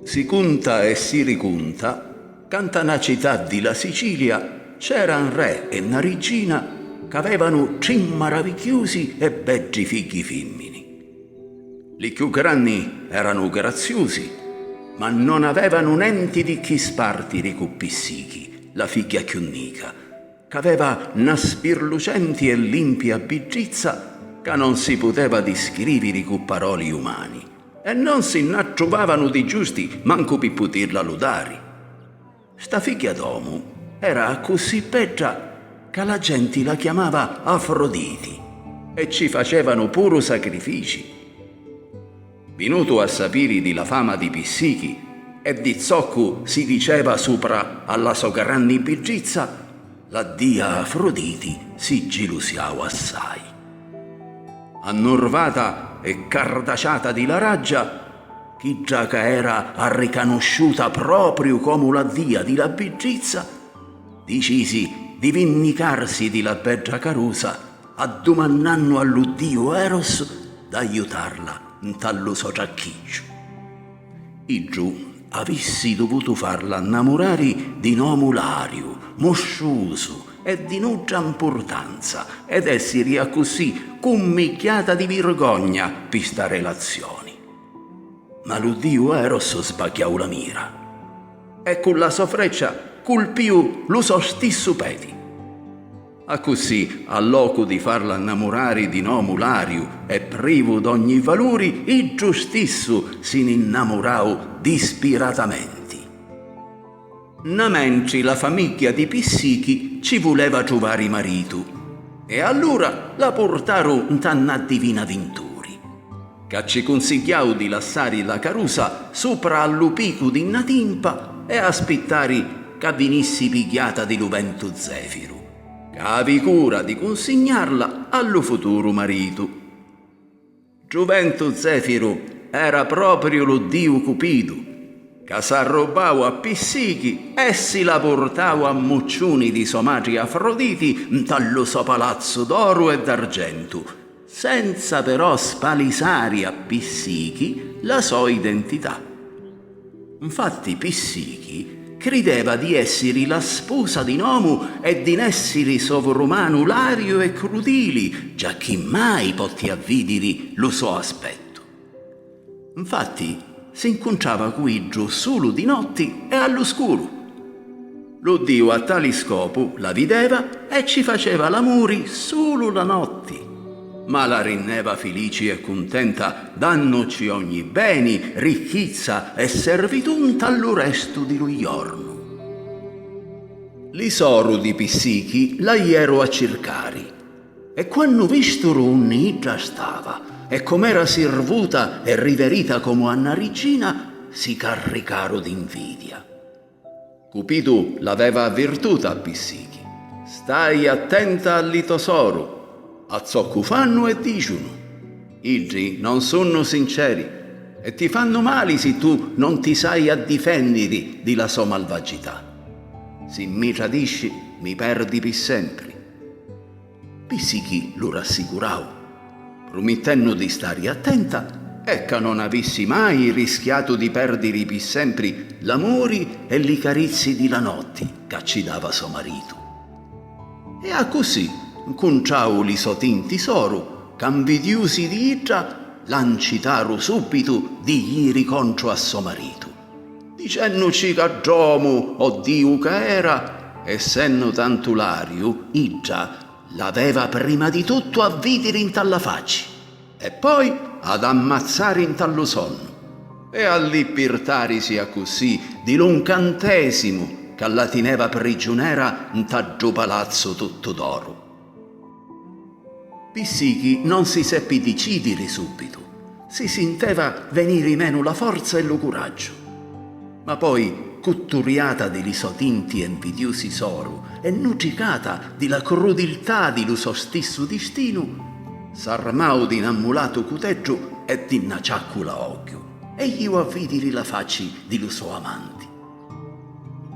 Si cunta e si ricunta, canta una città di la Sicilia, c'era un re e una regina che avevano 5 maravigliosi e beggi figli femmini. Li più grandi erano graziosi, ma non avevano niente di chi spartire con Pissichi, la figlia più nica, che aveva una spirlucenti e limpia bigizza che non si poteva descrivere con parole umane e non si ne trovavano di giusti manco per poterla lodare. Sta figlia d'uomo era così bella che la gente la chiamava Afroditi e ci facevano puro sacrifici. Venuto a sapere di la fama di Pissichi e di zocco si diceva sopra alla sua grande bellezza, la dia Afroditi si gelusiava assai. Annorvata e cardaciata di la raggia, chi già che era riconosciuta proprio come la dia di la bellezza, decisi di vendicarsi di la bella carusa, addomandando all'uddio Eros d'aiutarla in tallo sociacchiccio. I giù avessi dovuto farla innamorare di nome Lario, moscioso e di nugia importanza ed essere così cummicchiata di vergogna per sta relazioni. Ma l'uddio Eros sbagliò la mira e con la sua freccia colpiù lo suo stesso peti. A così, al loco di farla innamorare di nome Lario e privo d'ogni valore, il giustisso si innamorò dispiratamente. Namenci la famiglia di Pissichi ci voleva trovare marito e allora la portarono in tanna divina venturi, che ci consigliò di lasciare la carusa sopra all'upico di una timpa e aspettare che venissi pigliata di lo vento zefiro, che avevi cura di consegnarla allo futuro marito. Giovento Zefiro era proprio lo dio Cupido, che s'arrobava a Pissichi e si la portava a muccioni di somaggi Afroditi in tallo suo palazzo d'oro e d'argento, senza però spalisare a Pissichi la sua identità. Infatti Pissichi credeva di essere la sposa di Nomu e di essere sovrumano Lario e crudili, già chi mai poté avvidere lo suo aspetto. Infatti si inconciava qui giù solo di notte e all'oscuro. Lo dio a tali scopo la vedeva e ci faceva l'amore solo la notte, ma la rendeva felice e contenta, dannoci ogni beni, ricchezza e servitù tallo resto di lo giorno. L'isoro di Pissichi la iero a cercare e quando vistoro unni già stava e com'era servuta e riverita come una regina, si caricaro d'invidia. Cupido l'aveva avvertuta a Pissichi: stai attenta al tesoro, a zocco fanno e dicono. Ilgi non sono sinceri e ti fanno male se tu non ti sai a difendere di la sua malvagità. Se mi tradisci, mi perdi per sempre. Pissichi lo rassicurò, promettendo di stare attenta e che non avessi mai rischiato di perdere per sempre l'amore e le carezze di la notte che ci dava suo marito. E a così conciao li sotin tesoro, che invidiosi di ella l'ancitaro subito di ieri contro a suo marito, dicendoci che Giomo o Dio che era, essendo tanto Lario, ella l'aveva prima di tutto a vedere in talla faccia e poi ad ammazzare in tallo sonno e a libertarisi a così di l'incantesimo che la teneva prigioniera in taggio palazzo tutto d'oro. Pissichi non si seppe decidere subito, si senteva venire meno la forza e lo coraggio, ma poi, cotturiata di lisotinti e invidiosi soro e nucicata di la crudeltà di lo suo stesso destino, s'armò di un ammulato cuteggio e di una ciaccula occhio e io a vedere la faccia di lo suo amante.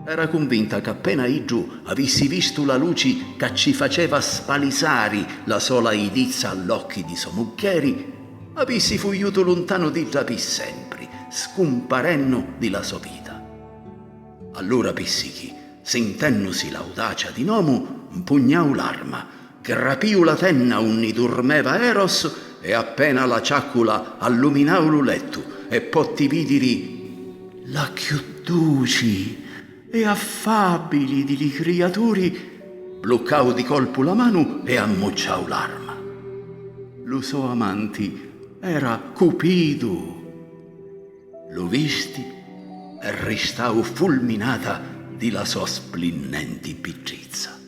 Era convinta che appena io avessi visto la luce che ci faceva spalisare la sola idizza all'occhi di suo mucchieri, avessi fuggito lontano di già per sempre, scumparenno di la sua vita. Allora Pissichi, sentennusi l'audacia di nomu, impugnau l'arma, grapiu la tenna unni durmeva Eros e appena la ciaccula alluminau lu lettu e potti vidiri la chiù duci e affabili di li criaturi, bloccau di colpo la mano e ammucciau l'arma. Lu so amanti era Cupidu. Lo visti e ristau fulminata di la sua splinnenti biggizza.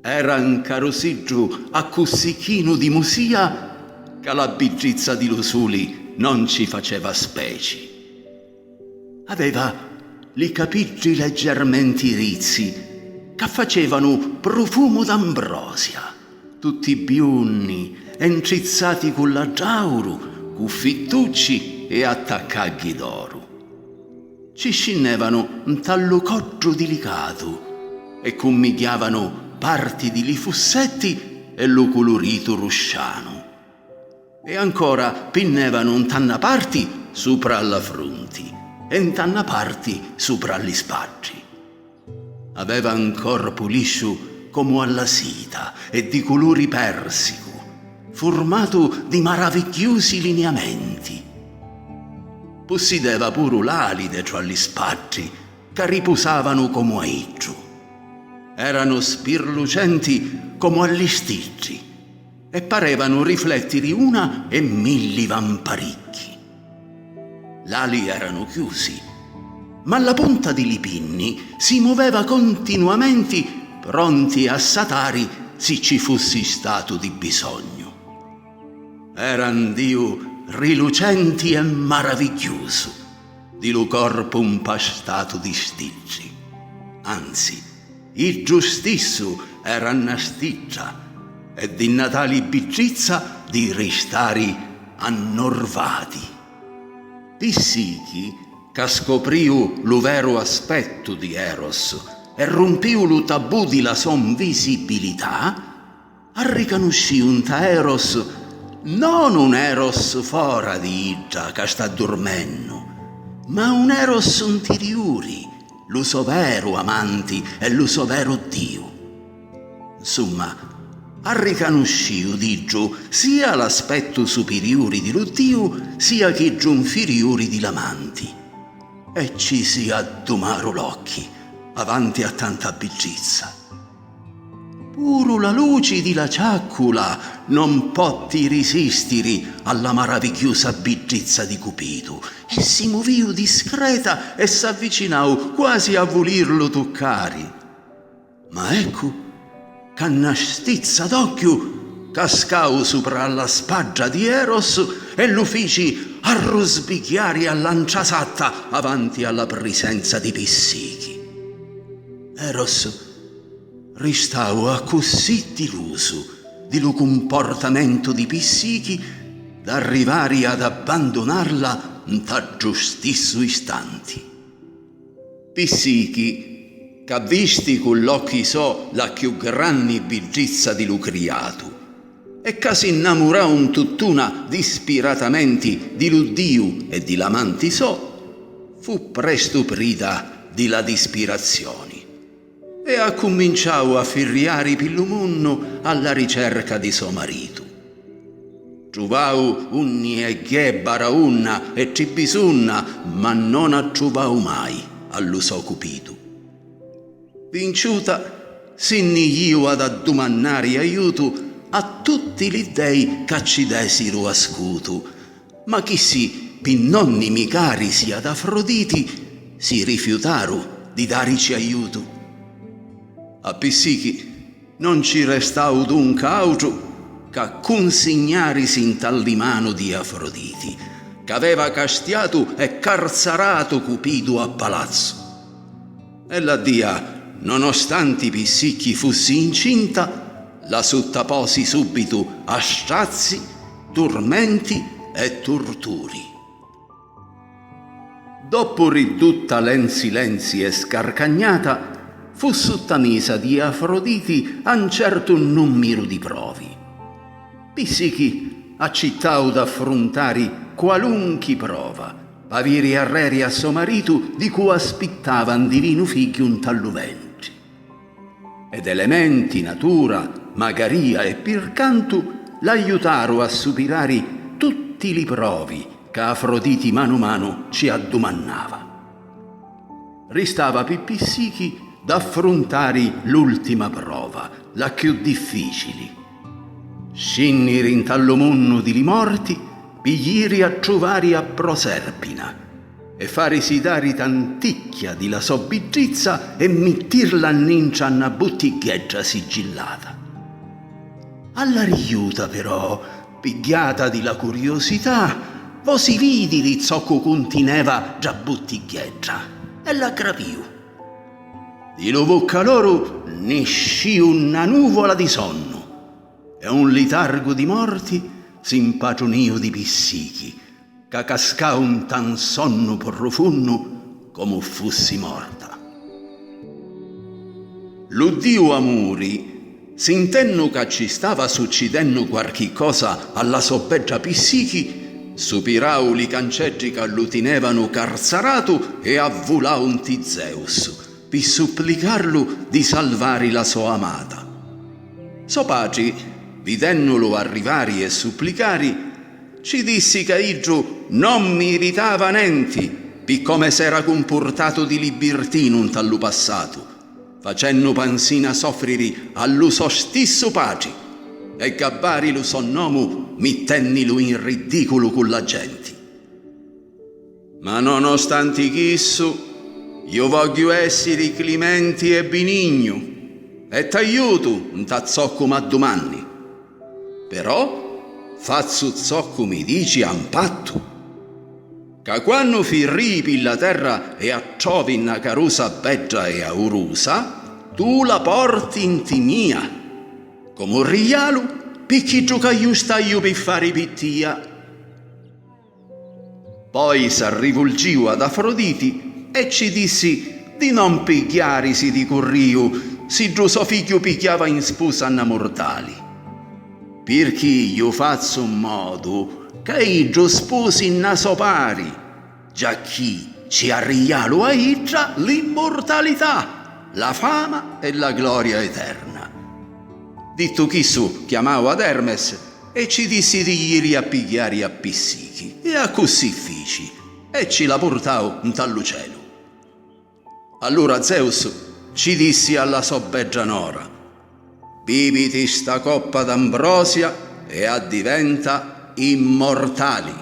Era incarosìgiu a cussichinu di musia che la biggizza di Lusuli non ci faceva speci. Aveva li capiggi leggermente rizzi che facevano profumo d'ambrosia, tutti biunni, encizzati con la giauru, con fittucci e attaccaghi d'oro. Ci scindevano un tallo coggio delicato e commigliavano parti di li fussetti e lo colorito rusciano. E ancora pinnevano un tanna parti sopra alla fronti e un tanna parti sopra gli spaggi. Aveva un corpo liscio come alla seta e di colori persico, formato di maravigliosi lineamenti. Possideva pure l'ali dentro agli spaggi che riposavano come a iggio. Erano spirlucenti come agli stiggi e parevano riflettere una e milli vamparicchi. L'ali erano chiusi, ma la punta di lipinni si muoveva continuamente, pronti a satari se ci fossi stato di bisogno. Era un Dio rilucenti e maraviglioso, di lo corpo impastato di stiggi. Anzi, il giustisso era una stiggia e di natali biggizza di ristari annorvati. Pissichi, che scopriu lo vero aspetto di Eros e rompiu lo tabù di la sua invisibilità, arriconosciu un ta Eros non un Eros fora di Idda che sta dormendo, ma un Eros interiori, lo so vero amanti e lo so vero Dio. Insomma, ha riconosciuto Dio sia l'aspetto superiore di lo Dio, sia che giù inferiori di l'amanti. E ci si addomaro l'occhi avanti a tanta biggizza. Puro la luce di la ciaccula non potti resistere alla maravigliosa biggizza di Cupido e si moviu discreta e s'avvicinau quasi a volirlo toccare. Ma ecco che una stizza d'occhio cascau sopra la spaggia di Eros e lo feci arrosbicchiare a lanciasatta avanti alla presenza di Pissichi. Eros ristavo a così deluso di lo comportamento di Pissichi da arrivare ad abbandonarla in ta giustisso istanti. Pissichi, che visti con l'occhi so la più grande biggizza di lo criato e che si innamorò un tuttuna dispiratamente di lo Dio e di l'amanti so, fu presto prida di la dispirazione e ha cominciato a firriare pillumunno alla ricerca di suo marito. Trovau unni e ghebara unna e ci bisunna, ma non ha trovau mai allo so Cupido. Vinciuta, sinni io ad addumannare aiuto a tutti gli dei che ci desiro a scuto, ma chi si, per non nimicari sia ad Afroditi, si rifiutaru di darici aiuto. A Pissichi non ci restau dunque altro che consignarisi in tallimano di Afroditi, che aveva castiato e carzarato Cupido a palazzo. E la dia, nonostante Pissichi fossi incinta, la sottaposi subito a strazi, tormenti e torturi. Dopo ridotta l'en silenzi e scarcagnata, fu sottomessa di Afroditi a un certo numero di provi. Pissichi accittau d'affrontare qualunchi prova, paviri arreri a suo marito di cui aspettavan divino figlio un talluventi. Ed elementi, natura, magaria e pircantu l'aiutaro a superare tutti li provi che Afroditi mano mano ci addumannava. Ristava Pippissichi d'affrontare l'ultima prova, la più difficile. Scinniri in tallo munno di li morti, pigliiri a trovare a Proserpina e farisi dare tanticchia di la sobbigizza e mittirla annincia a una bottiglieggia sigillata. Alla riuta però, pigliata di la curiosità, vo si vidi di zocco conteneva già bottiglieggia e la grapiù. Di lo bocca loro ne sci una nuvola di sonno e un letargo di morti s'impagionio di Pissichi, che cascà un tan sonno profondo come fossi morta. L'uddio Amuri, sentenno che ci stava succedendo qualche cosa alla sobbeggia Pissichi, supirau li canceggi che lo tenevano carzarato e avvulau un Zeus per supplicarlo di salvare la sua amata. So paci, vedendolo arrivare e supplicare, ci dissi che Iggio non mi iritava nenti per come s'era comportato di libertino un tallo passato, facendo pansina soffrire allo so stesso paci e gabbari lo sonnomo mittennilo in ridicolo con la gente. Ma nonostante questo, io voglio essere clementi e benigno e t'aiuto in tazzocco ma domani. Però faccio zocco mi dici a un patto, che quando firripi la terra e acciovi una carosa beggia e aurusa, tu la porti in timia, come un rialo, picchi gioca giusta io per fare pittia. Poi s'arrivolgiu ad Afroditi e ci dissi di non pigliarisi di corrio si giù suo figlio pigliava in sposa a mortali. Perché io faccio un modo che io sposi in naso pari, già chi ci arriialo a Iggia l'immortalità, la fama e la gloria eterna. Ditto chisso, chiamavo ad Hermes e ci dissi di ieri a pigliare a Pissichi e a così fici e ci la portavo in tallo cielo. Allora Zeus ci dissi alla sobbeggia Nora: bibiti sta coppa d'ambrosia e addiventa immortali.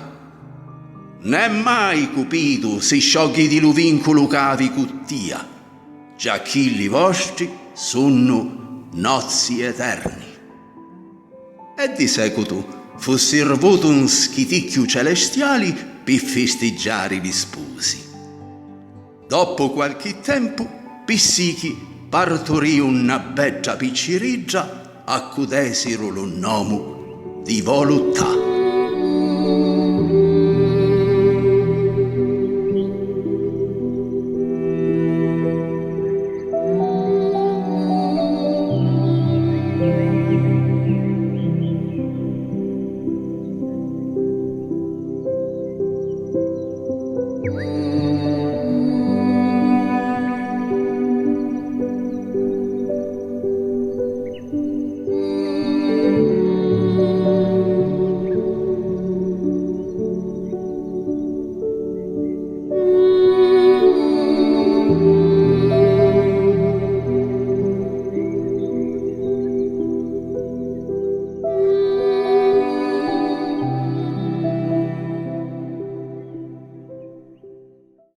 Né mai Cupido si sciogli di lo vincolo cavi cuttia, già chilli vostri sono nozzi eterni. E di seguito fu servuto un schiticchio celestiali per festeggiare gli sposi. Dopo qualche tempo, Pissichi partorì una beggia picciriggia a cui desero lo nome di voluttà.